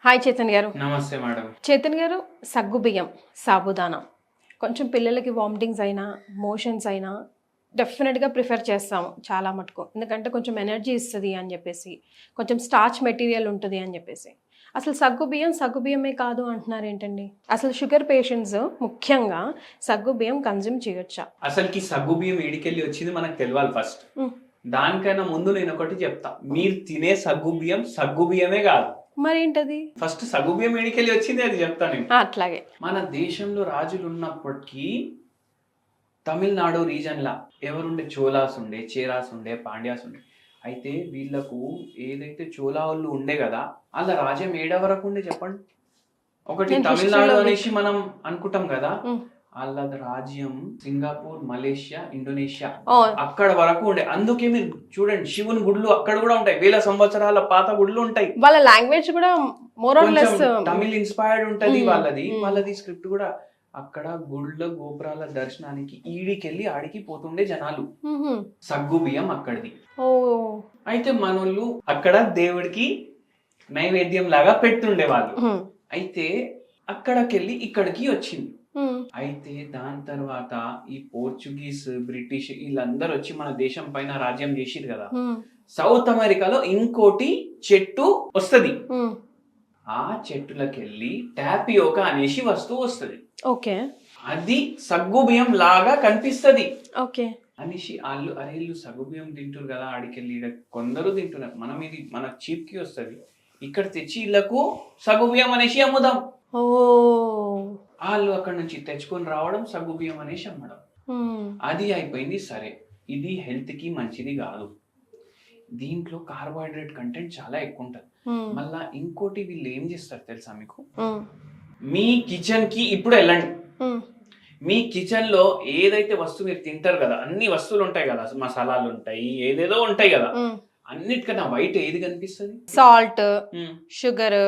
Hi Chaitan గారు. నమస్తే madam. Chaitan గారు, సగ్గుబియ్యం, సాబుదానా కొంచెం పిల్లలకి వామిటింగ్స్ అయినా, మోషన్స్ అయినా డెఫినెట్గా ప్రిఫర్ చేస్తాము చాలా మటుకు. ఎందుకంటే కొంచెం ఎనర్జీ ఇస్తుంది అని చెప్పేసి, కొంచెం స్టార్చ్ మెటీరియల్ ఉంటుంది అని చెప్పేసి. అసలు సగ్గుబియ్యమే కాదు అంటున్నారు ఏంటండి? అసలు షుగర్ పేషెంట్స్ ముఖ్యంగా సగ్గుబియ్యం కన్జ్యూమ్ చేయొచ్చా? అసలుకి సగ్గుబియ్యం ఏడికెళ్ళి వచ్చింది మనకు తెలియాలి ఫస్ట్. దానికైనా ముందు నేను ఒకటి చెప్తా, మీరు తినే సగ్గుబియ్యమే కాదు. మరేంటది? ఫస్ట్ సగ్గుబియ్యం ఏడికెళ్ళి వచ్చింది అది చెప్తా నేను. అట్లాగే మన దేశంలో రాజులు ఉన్నప్పటికీ తమిళనాడు రీజన్లా ఎవరుండే చోళాస్ ఉండే, చేరాస్ ఉండే, పాండ్యాస్ ఉండే. అయితే వీళ్ళకు ఏదైతే చోళా వాళ్ళు ఉండే కదా, వాళ్ళ రాజ్యం ఏడా వరకు ఉండే చెప్పండి. ఒకటి తమిళనాడు అనేసి మనం అనుకుంటాం కదా, వాళ్ళ రాజ్యం సింగపూర్, మలేషియా, ఇండోనేషియా అక్కడ వరకు ఉండే. అందుకే మీరు చూడండి, శివుని గుడులు అక్కడ కూడా ఉంటాయి, వేల సంవత్సరాల పాత గుడులు ఉంటాయి. వాళ్ళ లాంగ్వేజ్ కూడా more or less Tamil inspired ఉంటది వాళ్ళది స్క్రిప్ట్ కూడా. అక్కడ గుళ్ళ గోపురాల దర్శనానికి ఈడికెళ్ళి ఆడికి పోతుండే జనాలు. సగ్గుబియ్యం అక్కడిది. అయితే మనోళ్ళు అక్కడ దేవుడికి నైవేద్యం లాగా పెట్టుండే వాళ్ళు. అయితే అక్కడికెళ్ళి ఇక్కడికి వచ్చింది. అయితే దాని తర్వాత ఈ పోర్చుగీస్, బ్రిటిష్ వీళ్ళందరూ వచ్చి మన దేశం పైన రాజ్యం చేసిరు కదా. సౌత్ అమెరికాలో ఇంకోటి చెట్టు వస్తది, ఆ చెట్టులకెళ్ళి టాపియోకా అనేసి వస్తువు వస్తది. ఓకే, అది సగ్గుబియ్యం లాగా కనిపిస్తది. ఓకే అనేసి వాళ్ళు వీళ్ళు సగ్గుబియ్యం తింటారు కదా, ఆడికెళ్ళి కొందరు తింటున్నారు. మనం ఇది మన చీప్ కి వస్తుంది, ఇక్కడ తెచ్చి వీళ్ళకు సగ్గుబియ్యం అనేసి అమ్ముదాం. వాళ్ళు అక్కడ నుంచి తెచ్చుకొని రావడం, సగ్గుబియ్యం అనేసి అమ్మడం, అది అయిపోయింది. సరే, ఇది హెల్త్ కి మంచిది కాదు, దీంట్లో కార్బోహైడ్రేట్ కంటెంట్ చాలా ఎక్కువ ఉంటది. మళ్ళా ఇంకోటి వీళ్ళు ఏం చేస్తారు తెలుసా మీకు? మీ కిచెన్ కి ఇప్పుడు వెళ్ళండి, మీ కిచెన్ లో ఏదైతే వస్తువు మీరు తింటారు కదా, అన్ని వస్తువులు ఉంటాయి కదా, మసాలాలు ఉంటాయి, ఏదేదో ఉంటాయి కదా, అన్నిటికన్నా వైట్ ఏది కనిపిస్తుంది? సాల్ట్, షుగర్,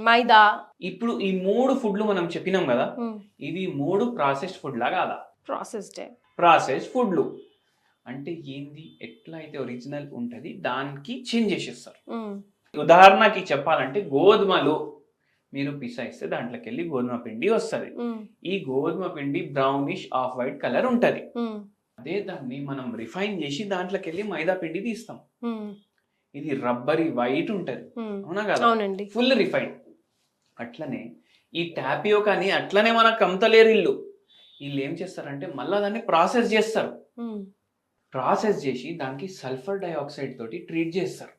మైదా. ఇప్పుడు ఈ 3 ఫుడ్లు మనం చెప్పినాం కదా, ఇవి 3 ప్రాసెస్డ్ ఫుడ్ లా కాదా? ప్రాసెస్డ్ ఫుడ్లు అంటే ఏంది? ఎట్లా అయితే ఒరిజినల్ ఉంటది దానికి చేంజ్ చేసేస్తారు. ఉదాహరణకి చెప్పాలంటే, గోధుమలు మీరు పిసాయిస్తే దాంట్లోకి వెళ్ళి గోధుమ పిండి వస్తుంది. ఈ గోధుమ పిండి బ్రౌనిష్ ఆఫ్ వైట్ కలర్ ఉంటది. అదే దాన్ని మనం రిఫైన్ చేసి దాంట్లోకి వెళ్ళి మైదా పిండి తీస్తాం, ఇది రబ్బరీ వైట్ ఉంటది, అవునా కదా? Full refine. అట్లనే ఈ టాపియోకాని అట్లనే మనకు అమ్ముతలేరు వీళ్ళు ఏం చేస్తారంటే మళ్ళా దాన్ని ప్రాసెస్ చేస్తారు. ప్రాసెస్ చేసి దానికి సల్ఫర్ డైఆక్సైడ్ తోటి ట్రీట్ చేస్తారు.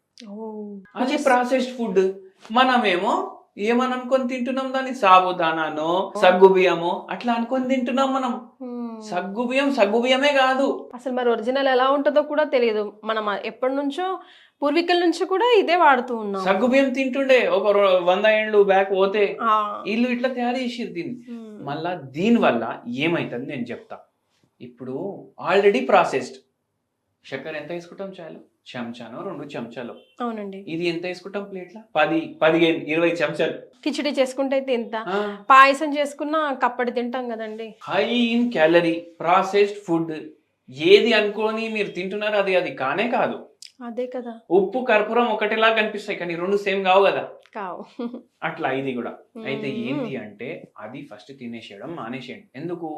అది ప్రాసెస్డ్ ఫుడ్. మనమేమో ఏమని అనుకొని తింటున్నాం దాన్ని? సాబుదానానో సగ్గుబియ్యమో అట్లా అనుకొని తింటున్నాం మనం. సగ్గుబియ్యమే కాదు. అసలు మరి ఒరిజినల్ ఎలా ఉంటుందో కూడా తెలియదు. మనం ఎప్పటి నుంచో పూర్వీకుల నుంచి కూడా ఇదే వాడుతూ ఉన్నాం. సగ్గుబియ్యం తింటుండే ఒక 100 ఏళ్ళు బ్యాక్ పోతే వీళ్ళు ఇట్లా తయారు చేసిరు దీన్ని. మళ్ళా దీని వల్ల ఏమైతుంది నేను చెప్తా. ఇప్పుడు ఆల్రెడీ ప్రాసెస్డ్ చక్కెర ఎంత వేసుకుంటాం? చాలు చెంచానో 2 చెంచాలు. అవునండి. ఇది ఎంత వేసుకుంటాం? ప్లేట్ల 10, 15, 20 చెంచాలు. కిచిడి చేసుకుంటే ఎంత, పాయసం చేసుకున్నా కప్పటి తింటాం కదండి. High in calorie processed food ఏది అనుకోని మీరు తింటున్నారు, అది కానే కాదు. అదే కదా. ఉప్పు కర్పూరం ఒకటిలా కనిపిస్తాయి కానీ 2 సేమ్ కావు కదా. కావు. అట్లా ఇది కూడా. అయితే ఏంటి అంటే అది ఫస్ట్ తినేసేయడం మానేసేయండి. ఎందుకు?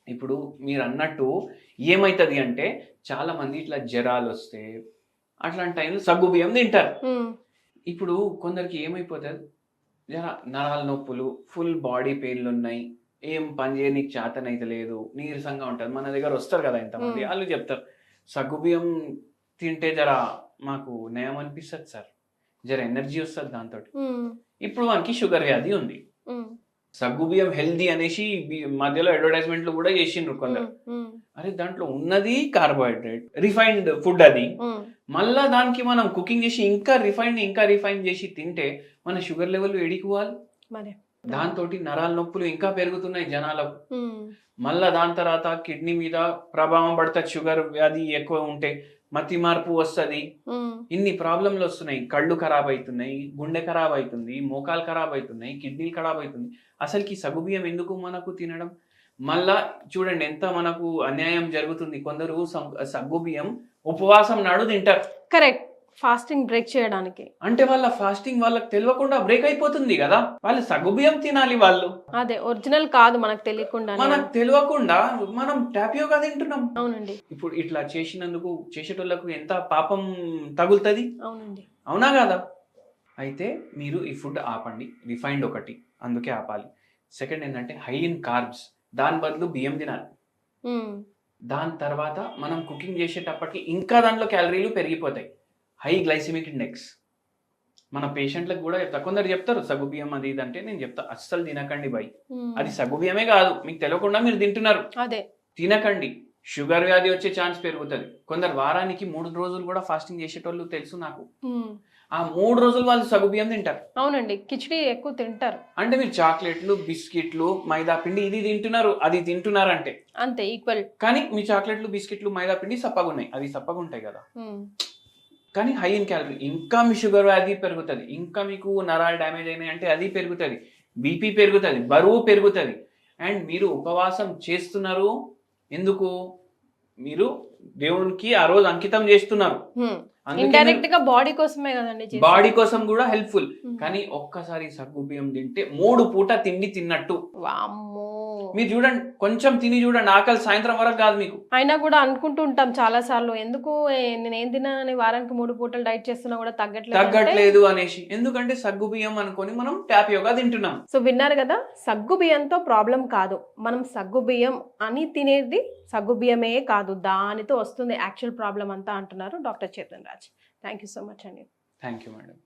ఇప్పుడు మీరు అన్నట్టు ఏమైతుంది అంటే, చాలా మంది ఇట్లా జ్వరాలు వస్తే అట్లాంటి టైంలో సగ్గుబియ్యం తింటారు. ఇప్పుడు కొందరికి ఏమైపోతుంది, నరాల నొప్పులు, ఫుల్ బాడీ పెయిన్లు ఉన్నాయి, ఏం పని చేయడానికి చేతనైతే లేదు, నీరసంగా ఉంటుంది. మన దగ్గర వస్తారు కదా ఇంతమంది, వాళ్ళు చెప్తారు సగ్గుబియ్యం తింటే మాకు నయం అనిపిస్తుంది సార్, ఎనర్జీ వస్తుంది దాంతో. ఇప్పుడు మనకి షుగర్ వ్యాధి ఉంది, సగ్గుబియ్యం హెల్దీ అనేసి మధ్యలో అడ్వర్టైజ్మెంట్లు కూడా చేసిండ్రు కొందరు. అరే దాంట్లో ఉన్నది కార్బోహైడ్రేట్, రిఫైన్డ్ ఫుడ్ అది. మళ్ళా దానికి మనం కుకింగ్ చేసి ఇంకా రిఫైన్ చేసి తింటే మన షుగర్ లెవెల్ ఎడిపోవాలి. దాంతో నరాల నొప్పులు ఇంకా పెరుగుతున్నాయి జనాలకు. మళ్ళా దాని తర్వాత కిడ్నీ మీద ప్రభావం పడుతుంది. షుగర్ వ్యాధి ఎక్కువ ఉంటే మతి మార్పు వస్తుంది, ఇన్ని ప్రాబ్లంలు వస్తున్నాయి. కళ్ళు ఖరాబ్ అవుతున్నాయి, గుండె ఖరాబ్ అవుతుంది, మోకాలు ఖరాబ్ అవుతున్నాయి, కిడ్నీలు ఖరాబ్ అవుతుంది. అసలుకి సగ్గుబియ్యం ఎందుకు మనకు తినడం? మళ్ళా చూడండి ఎంత మనకు అన్యాయం జరుగుతుంది. కొందరు సగ్గుబియ్యం ఉపవాసం నాడు తింటారు. కరెక్ట్. ఫాస్టింగ్ బ్రేక్ చేయడానికి. అంటే వాళ్ళ ఫాస్టింగ్ వాళ్ళకి తెలియకుండా బ్రేక్ అయిపోతుంది కదా. వాళ్ళు సగ్గుబియ్యం తినాలి వాళ్ళు. అదే ఒరిజినల్ కాదు మనకు తెలియకుండా. మనకు తెలియకుండా మనం టాపియోగా తింటున్నాం. అవునండి. ఇప్పుడు ఇట్లా చేసినందుకు చేసేటోళ్ళకు ఎంత పాపం తగులుతుంది. అవునండి. అవునా కదా. అయితే మీరు ఈ ఫుడ్ ఆపండి. రిఫైన్డ్ ఒకటి అందుకే ఆపాలి. సెకండ్ ఏంటంటే హై ఇన్ కార్బ్స్, దాని బదులు బియ్యం తినాలి. దాని తర్వాత మనం కుకింగ్ చేసేటప్పటికి ఇంకా దాంట్లో క్యాలరీలు పెరిగిపోతాయి. High glycemic index. మన పేషెంట్లకు కూడా చెప్తా. కొందరు చెప్తారు సగ్గుబియ్యం అది ఇది అంటే, నేను చెప్తా అస్సలు తినకండి బై. అది సగ్గుబియ్యమే కాదు, మీకు తెలియకుండా మీరు తింటున్నారు. అదే తినకండి. షుగర్ వ్యాధి వచ్చే ఛాన్స్ పెరుగుతుంది. కొందరు వారానికి 3 రోజులు కూడా ఫాస్టింగ్ చేసేటోళ్ళు తెలుసు నాకు. ఆ 3 రోజులు వాళ్ళు సగ్గుబియ్యం తింటారు. అవునండి, కిచిడి ఎక్కువ తింటారు. అంటే మీరు చాక్లెట్లు, బిస్కెట్లు, మైదా పిండి ఇది తింటున్నారు, అది తింటున్నారు అంటే అంతే ఈక్వల్. కానీ మీ చాక్లెట్లు, బిస్కెట్లు, మైదా పిండి సప్పగా ఉన్నాయి, అవి సప్పగా ఉంటాయి కదా. కానీ హై ఇన్ క్యాలరీ. ఇంకా మీ షుగర్ వ్యాధి పెరుగుతుంది, ఇంకా మీకు నరాలు డ్యామేజ్ అయినాయి అంటే అది పెరుగుతుంది, బీపీ పెరుగుతుంది, బరువు పెరుగుతుంది. అండ్ మీరు ఉపవాసం చేస్తున్నారు ఎందుకు? మీరు దేవునికి ఆ రోజు అంకితం చేస్తున్నారు. ఇండైరెక్ట్ గా బాడీ కోసమే కదండి, బాడీ కోసం కూడా హెల్ప్ఫుల్. కానీ ఒక్కసారి సగ్గుబియ్యం తింటే 3 పూట తిండి తిన్నట్టు. వామ్మో. మీరు చూడండి, కొంచెం తిని చూడండి, ఆకలి సాయంత్రం వరకు కాదు మీకు. అయినా కూడా అనుకుంటూ ఉంటాం చాలా సార్లు, ఎందుకు నేను ఏం తిన్నానని వారానికి 3 పూటలు డైట్ చేస్తున్నా కూడా తగ్గట్లేదు అనేసి. ఎందుకంటే సగ్గుబియ్యం అనుకొని మనం టాపియోగా తింటున్నాం. సో విన్నారు కదా, సగ్గు బియ్యంతో ప్రాబ్లం కాదు. మనం సగ్గు బియ్యం అని తినేది సగ్గు బియ్యమే కాదు, దానితో వస్తుంది యాక్చువల్ ప్రాబ్లం అంతా అంటున్నారు doctor Chetan Raj. Thank you so much అండి. Thank you madam.